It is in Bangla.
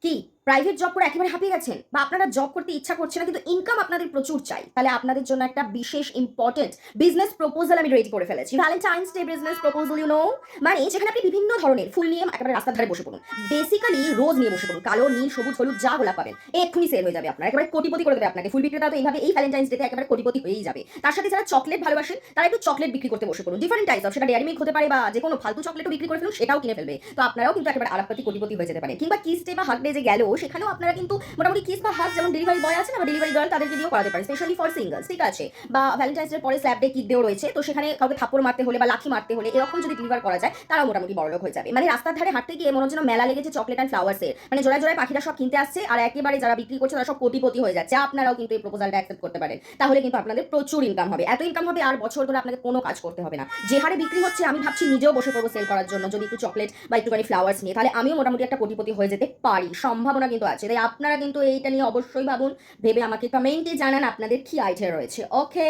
কি প্রাইভেট জব করে একেবারে হাঁপিয়ে গেছেন, বা আপনারা জব করতে ইচ্ছা করছে না কিন্তু ইনকাম আপনাদের প্রচুর চাই, তাহলে আপনাদের জন্য একটা বিশেষ ইম্পর্টেন্ট বিজনেস প্রপোজাল আমি রেডি করে ফেলেছি। ভ্যালেন্টাইন্স ডে বিজনেস প্রপোজাল, মানে যেখানে আপনি বিভিন্ন ধরনের ফুল নিয়ে একেবারে রাস্তার ধারে বসে পড়ুন। বেসিক্যালি রোজ নিয়ে বসে পড়ুন, কালো, নীল, সবুজ, হলুদ যা গোলাপ পাবেন এক্ষুনি সেল হয়ে যাবে, আপনার একেবারে কোটিপতি করে দেবে আপনাকে। ফুল বিক্রেতা তো এইভাবে এই ভ্যালেন্টাইন্স ডেতে একেবারে কোটিপতি হয়েই যাবে। তার সাথে যারা চকলেট ভালোবাসেন তারা একটু চকলেট বিক্রি করতে বসে পড়ুন, ডিফারেন্ট টাইপস অফ, সেটা ডেয়ারি মিল্ক হতে পারে বা যে কোনো ফালতু চকলেটও বিক্রি করে ফেলুন, সেটাও কিনে ফেলবে। তো আপনারাও কিন্তু একেবারে আরামপাতি কোটিপতি হয়ে যেতে পারেন। কিংবা কিস ডে বা হাগ ডে যে গেল, সেখানেও আপনারা কিন্তু মোটামুটি কিস বা হাগ, যেমন ডেলিভারি বয় আছে না বা ডেলিভারি গার্ল, তাদেরকে দিয়েও করাতে পারে, স্পেশালি ফর সিঙ্গলস, ঠিক আছে। বা ভ্যালেন্টাইন্স ডে পরে স্ল্যাব ডে, কিক ডেও রয়েছে, তো সেখানে কাউকে থাপ্পড় মারতে হলে বা লাথি মারতে হলে এরকম যদি ডেলিভার করা যায়, তারাও মোটামুটি বড়লোক হয়ে যাবে। মানে রাস্তার ধারে হাঁটতে গিয়ে মনে হচ্ছে মেলা লেগেছে চকলেট অ্যান্ড ফ্লাওয়ার্সের, মানে জোড়ায় জোড়ায় পাখিরা সব কিনতে আসছে আর একেবারে যারা বিক্রি করছে তারা সব কোটিপতি হয়ে যাচ্ছে। আপনারাও কিন্তু এই প্রপোজালটা অ্যাকসেপ্ট করতে পারেন, তাহলে কিন্তু আপনাদের প্রচুর ইনকাম হবে। এত ইনকাম হবে আর বছর ধরে আপনাদের কোনো কাজ করতে হবে না। যে হারে বিক্রি হচ্ছে আমি ভাবছি নিজেও বসে পড়বো সেল করার জন্য, যদি একটু চকলেট বা একটুখানি ফ্লাওয়ার্স নিয়ে, তাহলে আমিও মোটামুটি একটা কোটিপতি হয়ে যেতে পারি, সম্ভাবনা কিন্তু আছে। তাই আপনারা কিন্তু এইটা নিয়ে অবশ্যই ভাবুন, ভেবে আমাকে কমেন্টে জানান আপনাদের কি আইডিয়া রয়েছে। ওকে।